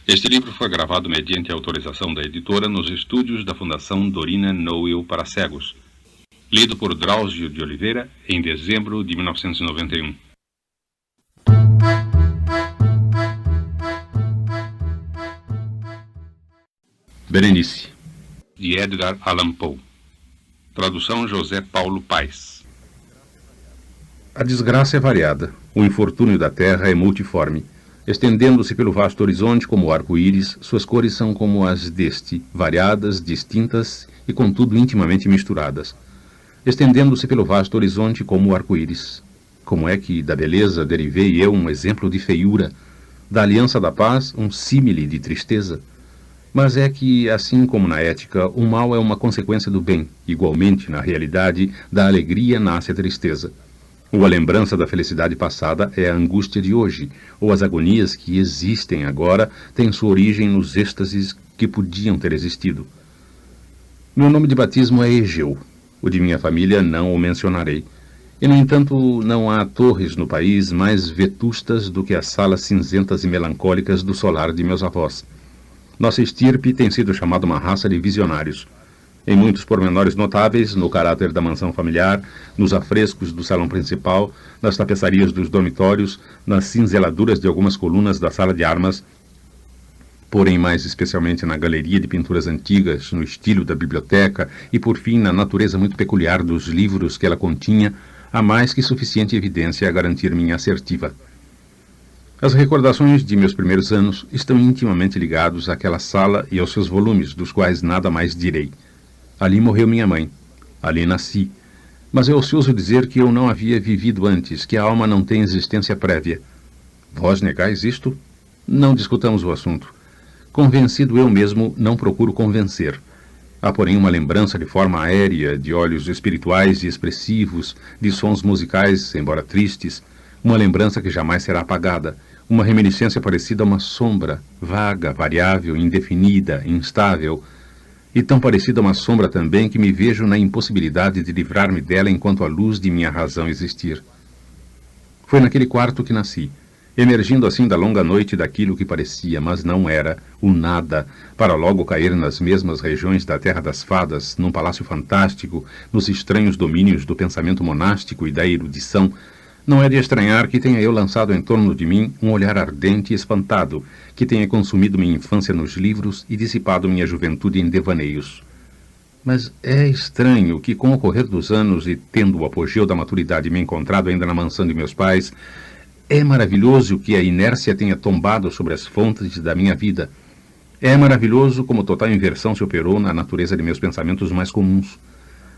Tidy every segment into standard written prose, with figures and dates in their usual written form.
Este livro foi gravado mediante autorização da editora nos estúdios da Fundação Dorina Noel para Cegos, lido por Drauzio de Oliveira em dezembro de 1991. Berenice, de Edgar Allan Poe. Tradução José Paulo Paes. A desgraça é variada. O infortúnio da terra é multiforme. Estendendo-se pelo vasto horizonte como o arco-íris, suas cores são como as deste, variadas, distintas e, contudo, intimamente misturadas. Estendendo-se pelo vasto horizonte como o arco-íris. Como é que da beleza derivei eu um exemplo de feiura, da aliança da paz um símile de tristeza? Mas é que, assim como na ética, o mal é uma consequência do bem. Igualmente, na realidade, da alegria nasce a tristeza. Ou a lembrança da felicidade passada é a angústia de hoje, ou as agonias que existem agora têm sua origem nos êxtases que podiam ter existido. Meu nome de batismo é Egeu. O de minha família não o mencionarei. E, no entanto, não há torres no país mais vetustas do que as salas cinzentas e melancólicas do solar de meus avós. Nossa estirpe tem sido chamada uma raça de visionários. Em muitos pormenores notáveis, no caráter da mansão familiar, nos afrescos do salão principal, nas tapeçarias dos dormitórios, nas cinzeladuras de algumas colunas da sala de armas, porém mais especialmente na galeria de pinturas antigas, no estilo da biblioteca e, por fim, na natureza muito peculiar dos livros que ela continha, há mais que suficiente evidência a garantir minha assertiva. As recordações de meus primeiros anos estão intimamente ligados àquela sala e aos seus volumes, dos quais nada mais direi. Ali morreu minha mãe. Ali nasci. Mas é ocioso dizer que eu não havia vivido antes, que a alma não tem existência prévia. Vós negais isto? Não discutamos o assunto. Convencido eu mesmo, não procuro convencer. Há, porém, uma lembrança de forma aérea, de olhos espirituais e expressivos, de sons musicais, embora tristes, uma lembrança que jamais será apagada, uma reminiscência parecida a uma sombra, vaga, variável, indefinida, instável, e tão parecida a uma sombra também que me vejo na impossibilidade de livrar-me dela enquanto a luz de minha razão existir. Foi naquele quarto que nasci, emergindo assim da longa noite daquilo que parecia, mas não era, o nada, para logo cair nas mesmas regiões da terra das fadas, num palácio fantástico, nos estranhos domínios do pensamento monástico e da erudição. Não é de estranhar que tenha eu lançado em torno de mim um olhar ardente e espantado, que tenha consumido minha infância nos livros e dissipado minha juventude em devaneios. Mas é estranho que, com o correr dos anos e tendo o apogeu da maturidade me encontrado ainda na mansão de meus pais, é maravilhoso que a inércia tenha tombado sobre as fontes da minha vida. É maravilhoso como total inversão se operou na natureza de meus pensamentos mais comuns.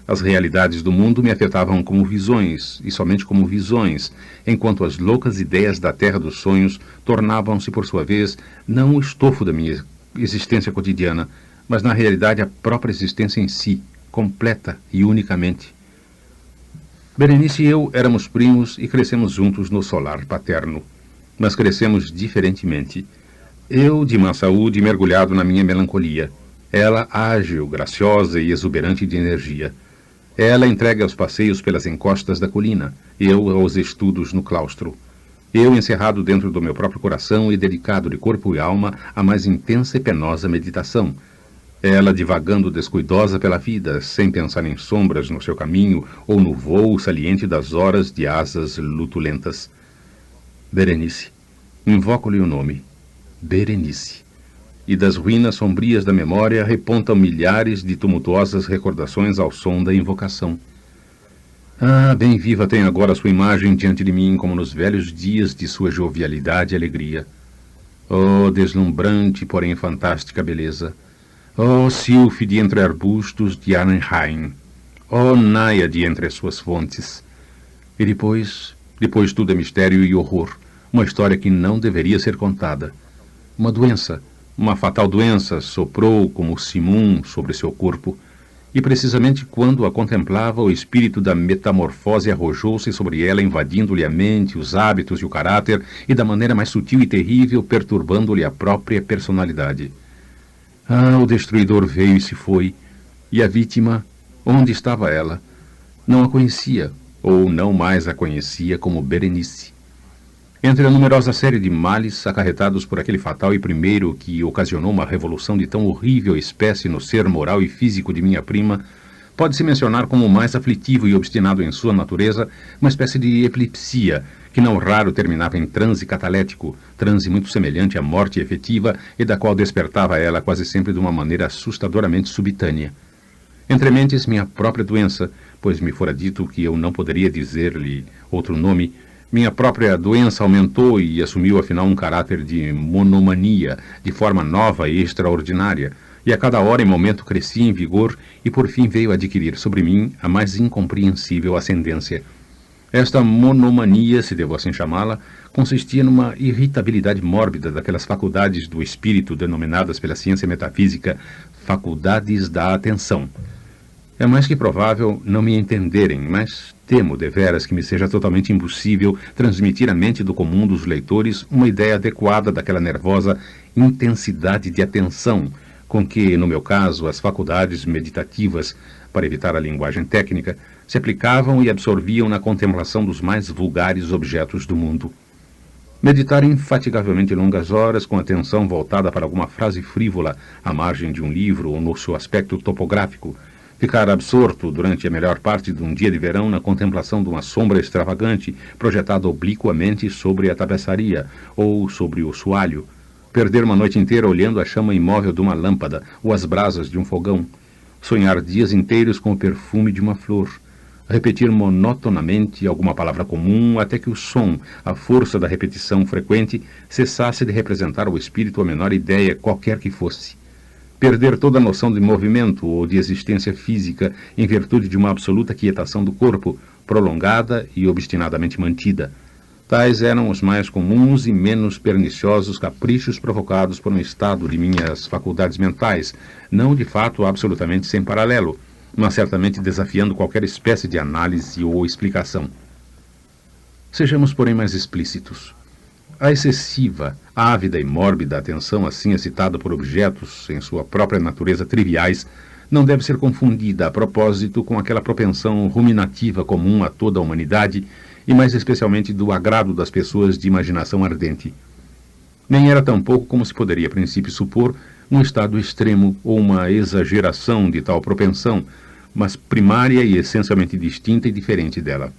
As realidades do mundo me afetavam como visões, e somente como visões, enquanto as loucas ideias da terra dos sonhos tornavam-se, por sua vez, não o estofo da minha existência cotidiana, mas na realidade a própria existência em si, completa e unicamente. Berenice e eu éramos primos e crescemos juntos no solar paterno, mas crescemos diferentemente. Eu, de má saúde, mergulhado na minha melancolia. Ela, ágil, graciosa e exuberante de energia. Ela entregue aos passeios pelas encostas da colina, eu aos estudos no claustro. Eu encerrado dentro do meu próprio coração e dedicado de corpo e alma à mais intensa e penosa meditação. Ela divagando descuidosa pela vida, sem pensar em sombras no seu caminho ou no vôo saliente das horas de asas lutulentas. Berenice. Invoco-lhe o nome. Berenice. E das ruínas sombrias da memória repontam milhares de tumultuosas recordações ao som da invocação. Ah, bem viva tem agora sua imagem diante de mim, como nos velhos dias de sua jovialidade e alegria. Oh, deslumbrante, porém fantástica beleza! Oh, sílfide entre arbustos de Arnheim! Oh, náiade entre as suas fontes! E depois tudo é mistério e horror, uma história que não deveria ser contada. Uma doença, uma fatal doença, soprou como simum sobre seu corpo, e precisamente quando a contemplava, o espírito da metamorfose arrojou-se sobre ela, invadindo-lhe a mente, os hábitos e o caráter, e da maneira mais sutil e terrível, perturbando-lhe a própria personalidade. Ah, o destruidor veio e se foi, e a vítima, onde estava ela? Não a conhecia, ou não mais a conhecia como Berenice. Entre a numerosa série de males acarretados por aquele fatal e primeiro que ocasionou uma revolução de tão horrível espécie no ser moral e físico de minha prima, pode-se mencionar como o mais aflitivo e obstinado em sua natureza uma espécie de epilepsia, que não raro terminava em transe catalético, transe muito semelhante à morte efetiva e da qual despertava ela quase sempre de uma maneira assustadoramente subitânea. Entre mentes, minha própria doença, pois me fora dito que eu não poderia dizer-lhe outro nome, minha própria doença aumentou e assumiu afinal um caráter de monomania, de forma nova e extraordinária, e a cada hora e momento crescia em vigor e por fim veio adquirir sobre mim a mais incompreensível ascendência. Esta monomania, se devo assim chamá-la, consistia numa irritabilidade mórbida daquelas faculdades do espírito denominadas pela ciência metafísica faculdades da atenção. É mais que provável não me entenderem, mas temo deveras que me seja totalmente impossível transmitir à mente do comum dos leitores uma ideia adequada daquela nervosa intensidade de atenção com que, no meu caso, as faculdades meditativas, para evitar a linguagem técnica, se aplicavam e absorviam na contemplação dos mais vulgares objetos do mundo. Meditar infatigavelmente longas horas com atenção voltada para alguma frase frívola à margem de um livro ou no seu aspecto topográfico, ficar absorto durante a melhor parte de um dia de verão na contemplação de uma sombra extravagante projetada obliquamente sobre a tapeçaria ou sobre o soalho, perder uma noite inteira olhando a chama imóvel de uma lâmpada ou as brasas de um fogão, sonhar dias inteiros com o perfume de uma flor, repetir monotonamente alguma palavra comum até que o som, à força da repetição frequente, cessasse de representar ao espírito a menor ideia qualquer que fosse. Perder toda a noção de movimento ou de existência física em virtude de uma absoluta quietação do corpo, prolongada e obstinadamente mantida. Tais eram os mais comuns e menos perniciosos caprichos provocados por um estado de minhas faculdades mentais, não de fato absolutamente sem paralelo, mas certamente desafiando qualquer espécie de análise ou explicação. Sejamos, porém, mais explícitos. A excessiva, ávida e mórbida atenção assim excitada por objetos, em sua própria natureza triviais, não deve ser confundida a propósito com aquela propensão ruminativa comum a toda a humanidade e mais especialmente do agrado das pessoas de imaginação ardente. Nem era tampouco, como se poderia a princípio supor, um estado extremo ou uma exageração de tal propensão, mas primária e essencialmente distinta e diferente dela.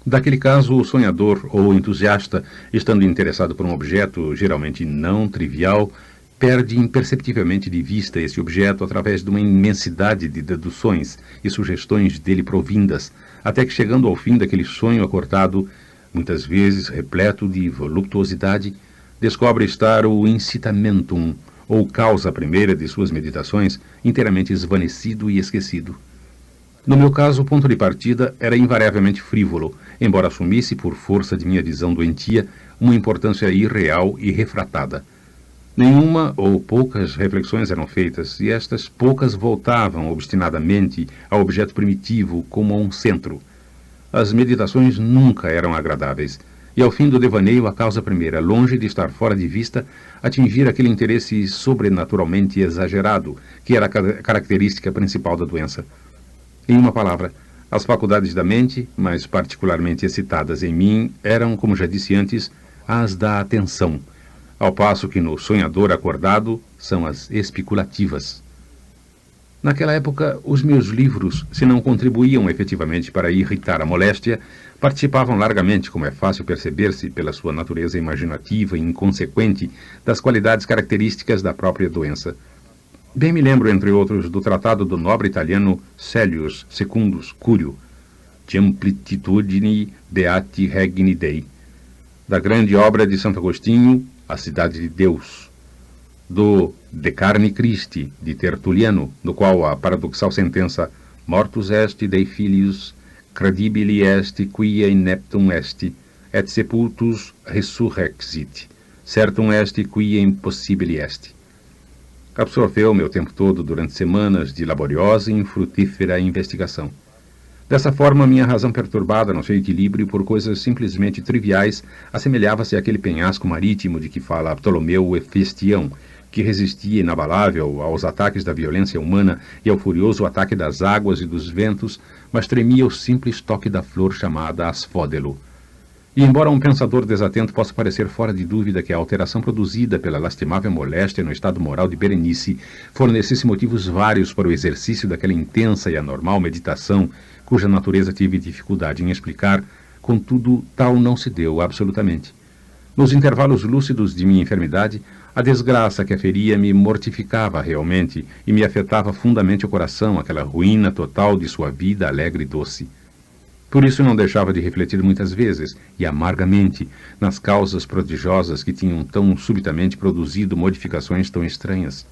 Daquele caso, o sonhador ou entusiasta, estando interessado por um objeto geralmente não trivial, perde imperceptivelmente de vista esse objeto através de uma imensidade de deduções e sugestões dele provindas, até que, chegando ao fim daquele sonho acordado, muitas vezes repleto de voluptuosidade, descobre estar o incitamentum, ou causa primeira de suas meditações, inteiramente esvanecido e esquecido. No meu caso, o ponto de partida era invariavelmente frívolo, embora assumisse, por força de minha visão doentia, uma importância irreal e refratada. Nenhuma ou poucas reflexões eram feitas, e estas poucas voltavam obstinadamente ao objeto primitivo como a um centro. As meditações nunca eram agradáveis, e ao fim do devaneio a causa primeira, longe de estar fora de vista, atingira aquele interesse sobrenaturalmente exagerado, que era a característica principal da doença. Em uma palavra, as faculdades da mente, mais particularmente excitadas em mim, eram, como já disse antes, as da atenção, ao passo que no sonhador acordado são as especulativas. Naquela época, os meus livros, se não contribuíam efetivamente para irritar a moléstia, participavam largamente, como é fácil perceber-se pela sua natureza imaginativa e inconsequente, das qualidades características da própria doença. Bem me lembro, entre outros, do tratado do nobre italiano Celius Secundus Curio, De Amplitudine Beati Regni Dei, da grande obra de Santo Agostinho, A Cidade de Deus, do De Carne Christi, de Tertuliano, no qual a paradoxal sentença Mortus est Dei filius, credibili est quia ineptum est, et sepultus resurrexit, certum est quia impossibili est, absorveu meu tempo todo durante semanas de laboriosa e infrutífera investigação. Dessa forma, minha razão perturbada no seu equilíbrio por coisas simplesmente triviais assemelhava-se àquele penhasco marítimo de que fala Ptolomeu Hefestião, que resistia inabalável aos ataques da violência humana e ao furioso ataque das águas e dos ventos, mas tremia o simples toque da flor chamada asfódelo. E embora a um pensador desatento possa parecer fora de dúvida que a alteração produzida pela lastimável moléstia no estado moral de Berenice fornecesse motivos vários para o exercício daquela intensa e anormal meditação, cuja natureza tive dificuldade em explicar, contudo, tal não se deu absolutamente. Nos intervalos lúcidos de minha enfermidade, a desgraça que aferia me mortificava realmente e me afetava fundamente o coração, aquela ruína total de sua vida alegre e doce. Por isso não deixava de refletir muitas vezes, e amargamente, nas causas prodigiosas que tinham tão subitamente produzido modificações tão estranhas.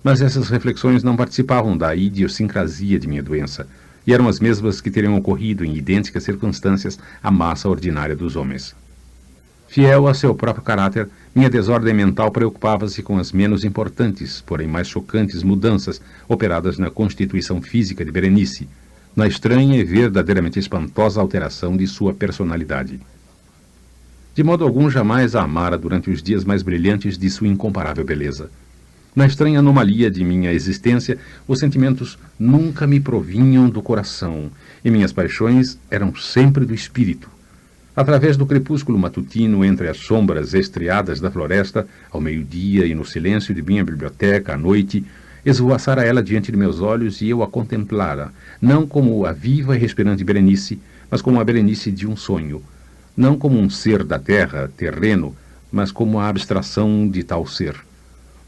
Mas essas reflexões não participavam da idiosincrasia de minha doença, e eram as mesmas que teriam ocorrido em idênticas circunstâncias à massa ordinária dos homens. Fiel a seu próprio caráter, minha desordem mental preocupava-se com as menos importantes, porém mais chocantes mudanças operadas na constituição física de Berenice, na estranha e verdadeiramente espantosa alteração de sua personalidade. De modo algum jamais a amara durante os dias mais brilhantes de sua incomparável beleza. Na estranha anomalia de minha existência, os sentimentos nunca me provinham do coração, e minhas paixões eram sempre do espírito. Através do crepúsculo matutino, entre as sombras estriadas da floresta, ao meio-dia e no silêncio de minha biblioteca à noite, esvoaçara ela diante de meus olhos e eu a contemplara, não como a viva e respirante Berenice, mas como a Berenice de um sonho, não como um ser da terra, terreno, mas como a abstração de tal ser,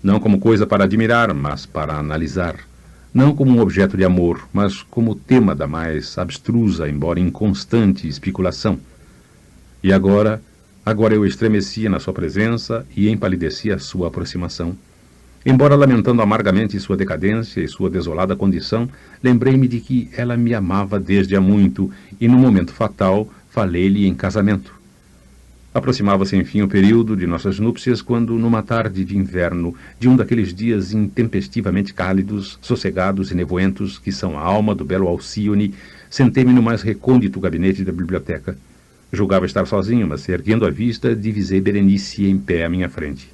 não como coisa para admirar, mas para analisar, não como um objeto de amor, mas como tema da mais abstrusa, embora inconstante, especulação. E agora eu estremecia na sua presença e empalidecia a sua aproximação. Embora lamentando amargamente sua decadência e sua desolada condição, lembrei-me de que ela me amava desde há muito e, no momento fatal, falei-lhe em casamento. Aproximava-se, enfim, o período de nossas núpcias, quando, numa tarde de inverno, de um daqueles dias intempestivamente cálidos, sossegados e nevoentos, que são a alma do belo Alcione, sentei-me no mais recôndito gabinete da biblioteca. Julgava estar sozinho, mas, erguendo a vista, divisei Berenice em pé à minha frente.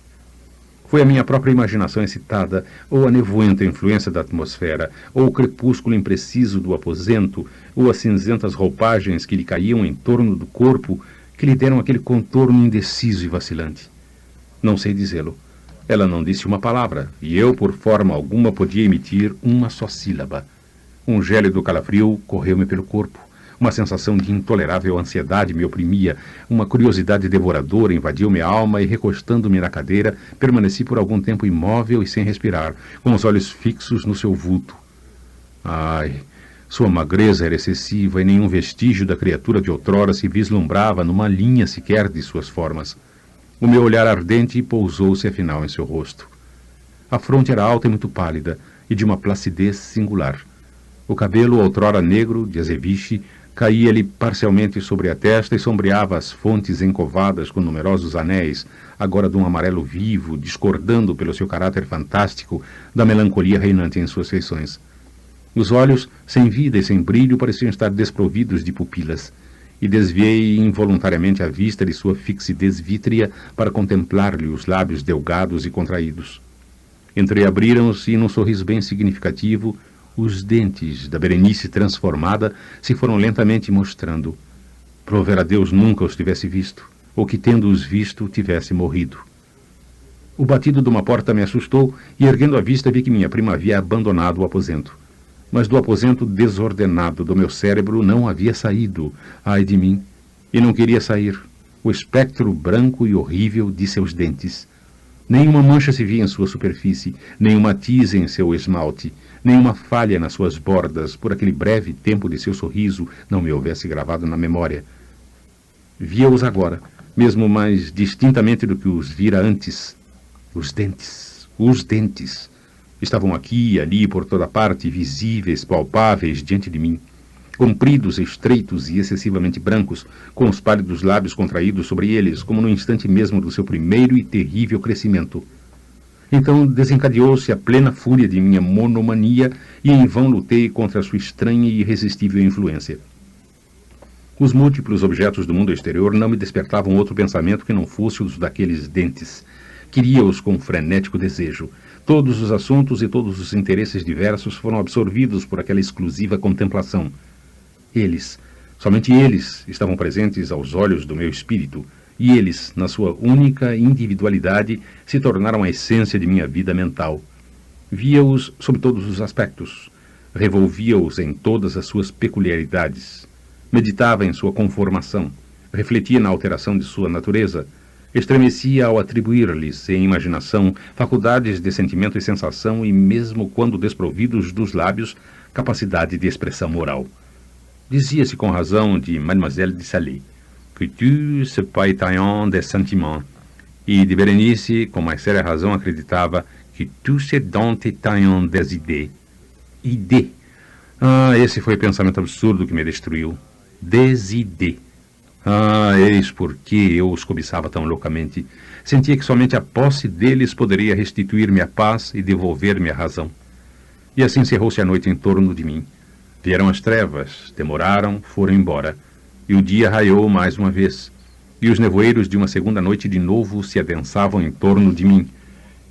Foi a minha própria imaginação excitada, ou a nevoenta influência da atmosfera, ou o crepúsculo impreciso do aposento, ou as cinzentas roupagens que lhe caíam em torno do corpo, que lhe deram aquele contorno indeciso e vacilante. Não sei dizê-lo. Ela não disse uma palavra, e eu, por forma alguma, podia emitir uma só sílaba. Um gélido calafrio correu-me pelo corpo. Uma sensação de intolerável ansiedade me oprimia, uma curiosidade devoradora invadiu minha alma e, recostando-me na cadeira, permaneci por algum tempo imóvel e sem respirar, com os olhos fixos no seu vulto. Ai, sua magreza era excessiva e nenhum vestígio da criatura de outrora se vislumbrava numa linha sequer de suas formas. O meu olhar ardente pousou-se afinal em seu rosto. A fronte era alta e muito pálida, e de uma placidez singular. O cabelo, outrora negro, de azeviche, caía-lhe parcialmente sobre a testa e sombreava as fontes encovadas com numerosos anéis, agora de um amarelo vivo, discordando pelo seu caráter fantástico da melancolia reinante em suas feições. Os olhos, sem vida e sem brilho, pareciam estar desprovidos de pupilas, e desviei involuntariamente a vista de sua fixidez vítrea para contemplar-lhe os lábios delgados e contraídos. Entreabriram-se e, num sorriso bem significativo, os dentes da Berenice transformada se foram lentamente mostrando. Prover a Deus nunca os tivesse visto, ou que, tendo-os visto, tivesse morrido. O batido de uma porta me assustou, e, erguendo a vista, vi que minha prima havia abandonado o aposento. Mas do aposento desordenado do meu cérebro não havia saído, ai de mim, e não queria sair, o espectro branco e horrível de seus dentes. Nenhuma mancha se via em sua superfície, nenhuma tiza em seu esmalte, nenhuma falha nas suas bordas, por aquele breve tempo de seu sorriso não me houvesse gravado na memória. Via-os agora, mesmo mais distintamente do que os vira antes. Os dentes. Estavam aqui e ali, por toda parte, visíveis, palpáveis diante de mim. Compridos, estreitos e excessivamente brancos, com os pálidos lábios contraídos sobre eles, como no instante mesmo do seu primeiro e terrível crescimento. Então desencadeou-se a plena fúria de minha monomania e em vão lutei contra a sua estranha e irresistível influência. Os múltiplos objetos do mundo exterior não me despertavam outro pensamento que não fosse os daqueles dentes. Queria-os com frenético desejo. Todos os assuntos e todos os interesses diversos foram absorvidos por aquela exclusiva contemplação. Eles, Somente eles estavam presentes aos olhos do meu espírito, e eles, na sua única individualidade, se tornaram a essência de minha vida mental. Via-os sob todos os aspectos, revolvia-os em todas as suas peculiaridades, meditava em sua conformação, refletia na alteração de sua natureza, estremecia ao atribuir-lhes, em imaginação, faculdades de sentimento e sensação e, mesmo quando desprovidos dos lábios, capacidade de expressão moral. Dizia-se com razão de Mademoiselle de Salé, que tu se paitaillon des sentiments, e de Berenice, com mais séria razão, acreditava que tu se taillon des idées. Idée. Esse foi o pensamento absurdo que me destruiu. Des idées. Eis por que eu os cobiçava tão loucamente. Sentia que somente a posse deles poderia restituir-me a paz e devolver-me a razão. E assim cerrou-se a noite em torno de mim. Vieram as trevas, demoraram, foram embora. E o dia raiou mais uma vez. E os nevoeiros de uma segunda noite de novo se adensavam em torno de mim.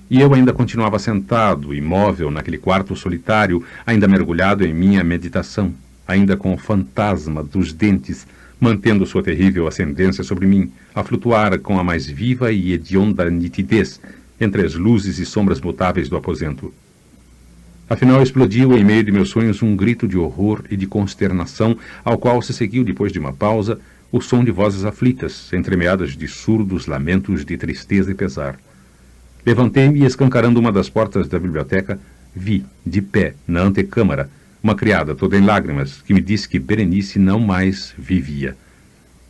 E eu ainda continuava sentado, imóvel, naquele quarto solitário, ainda mergulhado em minha meditação, ainda com o fantasma dos dentes, mantendo sua terrível ascendência sobre mim, a flutuar com a mais viva e hedionda nitidez entre as luzes e sombras mutáveis do aposento. Afinal, explodiu em meio de meus sonhos um grito de horror e de consternação, ao qual se seguiu, depois de uma pausa, o som de vozes aflitas, entremeadas de surdos lamentos de tristeza e pesar. Levantei-me e, escancarando uma das portas da biblioteca, vi, de pé, na antecâmara, uma criada toda em lágrimas, que me disse que Berenice não mais vivia.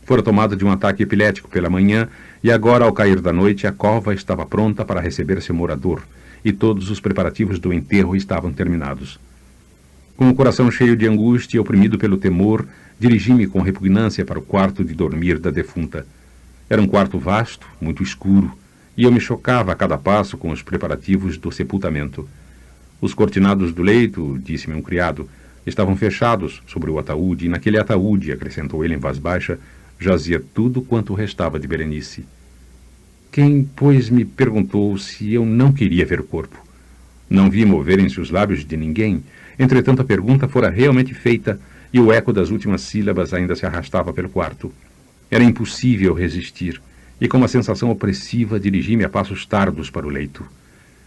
Fora tomada de um ataque epilético pela manhã, e agora, ao cair da noite, a cova estava pronta para receber seu morador, e todos os preparativos do enterro estavam terminados. Com o coração cheio de angústia e oprimido pelo temor, dirigi-me com repugnância para o quarto de dormir da defunta. Era um quarto vasto, muito escuro, e eu me chocava a cada passo com os preparativos do sepultamento. Os cortinados do leito, disse-me um criado, estavam fechados sobre o ataúde, e naquele ataúde, acrescentou ele em voz baixa, jazia tudo quanto restava de Berenice. Quem, pois, me perguntou se eu não queria ver o corpo. Não vi moverem-se os lábios de ninguém, entretanto a pergunta fora realmente feita, e o eco das últimas sílabas ainda se arrastava pelo quarto. Era impossível resistir, e com uma sensação opressiva dirigi-me a passos tardos para o leito.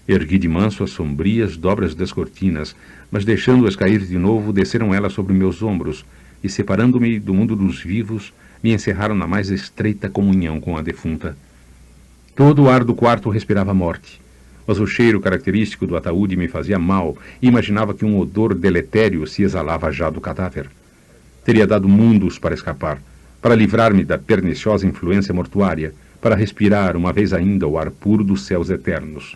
Ergui de manso as sombrias dobras das cortinas, mas deixando-as cair de novo, desceram elas sobre meus ombros, e separando-me do mundo dos vivos, me encerraram na mais estreita comunhão com a defunta. Todo o ar do quarto respirava morte, mas o cheiro característico do ataúde me fazia mal e imaginava que um odor deletério se exalava já do cadáver. Teria dado mundos para escapar, para livrar-me da perniciosa influência mortuária, para respirar uma vez ainda o ar puro dos céus eternos.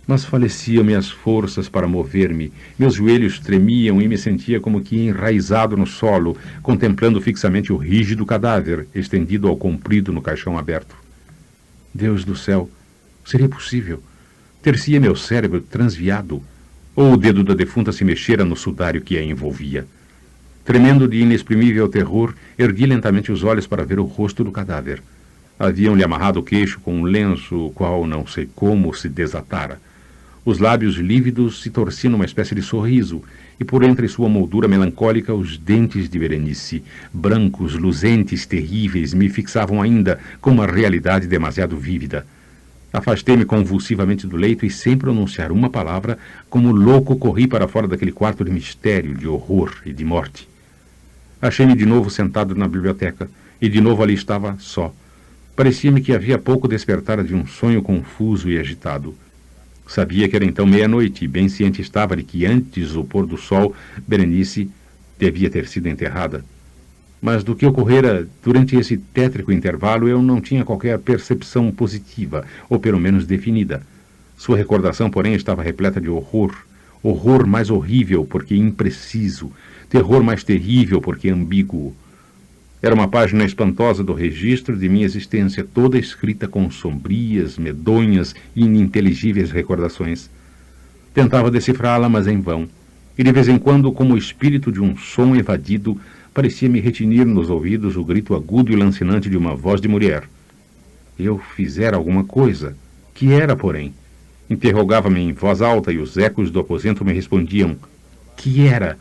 Mas faleciam-me as forças para mover-me, meus joelhos tremiam e me sentia como que enraizado no solo, contemplando fixamente o rígido cadáver, estendido ao comprido no caixão aberto. Deus do céu, seria possível? Ter-se-ia meu cérebro transviado? Ou o dedo da defunta se mexera no sudário que a envolvia? Tremendo de inexprimível terror, ergui lentamente os olhos para ver o rosto do cadáver. Haviam-lhe amarrado o queixo com um lenço, o qual não sei como se desatara. Os lábios lívidos se torciam numa espécie de sorriso, e por entre sua moldura melancólica os dentes de Berenice, brancos, luzentes, terríveis, me fixavam ainda com uma realidade demasiado vívida. Afastei-me convulsivamente do leito e, sem pronunciar uma palavra, como louco, corri para fora daquele quarto de mistério, de horror e de morte. Achei-me de novo sentado na biblioteca, e de novo ali estava só. Parecia-me que havia pouco despertara de um sonho confuso e agitado. Sabia que era então meia-noite, e bem ciente estava de que antes do pôr do sol, Berenice devia ter sido enterrada. Mas do que ocorrera durante esse tétrico intervalo eu não tinha qualquer percepção positiva, ou pelo menos definida. Sua recordação, porém, estava repleta de horror. Horror mais horrível porque impreciso, terror mais terrível porque ambíguo. Era uma página espantosa do registro de minha existência, toda escrita com sombrias, medonhas e ininteligíveis recordações. Tentava decifrá-la, mas em vão. E de vez em quando, como o espírito de um som evadido, parecia-me retinir nos ouvidos o grito agudo e lancinante de uma voz de mulher. Eu fizera alguma coisa. Que era, porém? Interrogava-me em voz alta e os ecos do aposento me respondiam. Que era?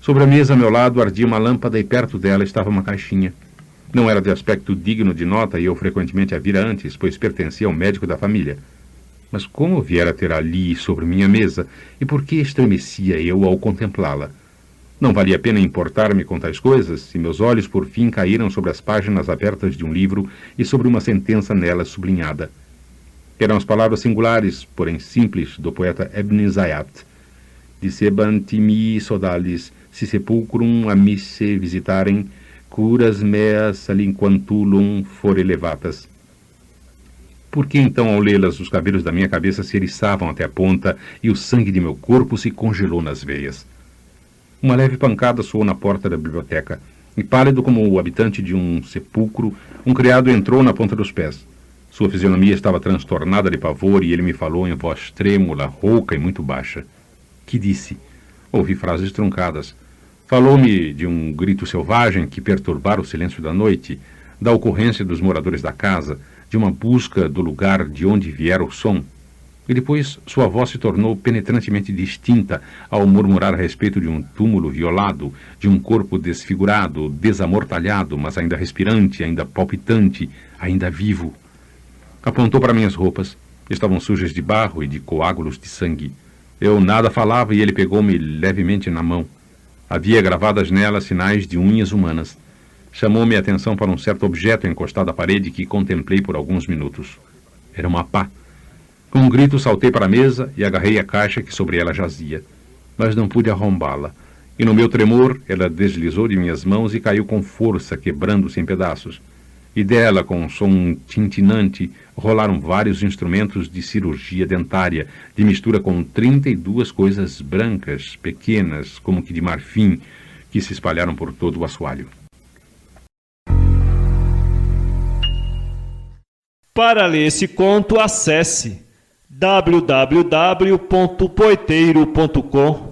Sobre a mesa a meu lado ardia uma lâmpada e perto dela estava uma caixinha. Não era de aspecto digno de nota e eu frequentemente a vira antes, pois pertencia ao médico da família. Mas como viera ter ali sobre minha mesa e por que estremecia eu ao contemplá-la? Não valia a pena importar-me com tais coisas se meus olhos por fim caíram sobre as páginas abertas de um livro e sobre uma sentença nela sublinhada. Eram as palavras singulares, porém simples, do poeta Ebn Zayat. Dicebant mi sodalis, si sepulcrum amisse visitarem, curas meas alinquantulum fore levatas. Por que então, ao lê-las, os cabelos da minha cabeça se eriçavam até a ponta e o sangue de meu corpo se congelou nas veias? Uma leve pancada soou na porta da biblioteca, e pálido como o habitante de um sepulcro, um criado entrou na ponta dos pés. Sua fisionomia estava transtornada de pavor e ele me falou em voz trêmula, rouca e muito baixa. Que disse? Ouvi frases truncadas. Falou-me de um grito selvagem que perturbara o silêncio da noite, da ocorrência dos moradores da casa, de uma busca do lugar de onde viera o som. E depois sua voz se tornou penetrantemente distinta ao murmurar a respeito de um túmulo violado, de um corpo desfigurado, desamortalhado, mas ainda respirante, ainda palpitante, ainda vivo. Apontou para minhas roupas. Estavam sujas de barro e de coágulos de sangue. Eu nada falava e ele pegou-me levemente na mão. Havia gravadas nela sinais de unhas humanas. Chamou-me a atenção para um certo objeto encostado à parede que contemplei por alguns minutos. Era uma pá. Com um grito saltei para a mesa e agarrei a caixa que sobre ela jazia. Mas não pude arrombá-la. E no meu tremor, ela deslizou de minhas mãos e caiu com força, quebrando-se em pedaços. E dela, com um som tintinante, rolaram vários instrumentos de cirurgia dentária, de mistura com 32 coisas brancas, pequenas, como que de marfim, que se espalharam por todo o assoalho. Para ler esse conto, acesse www.poeteiro.com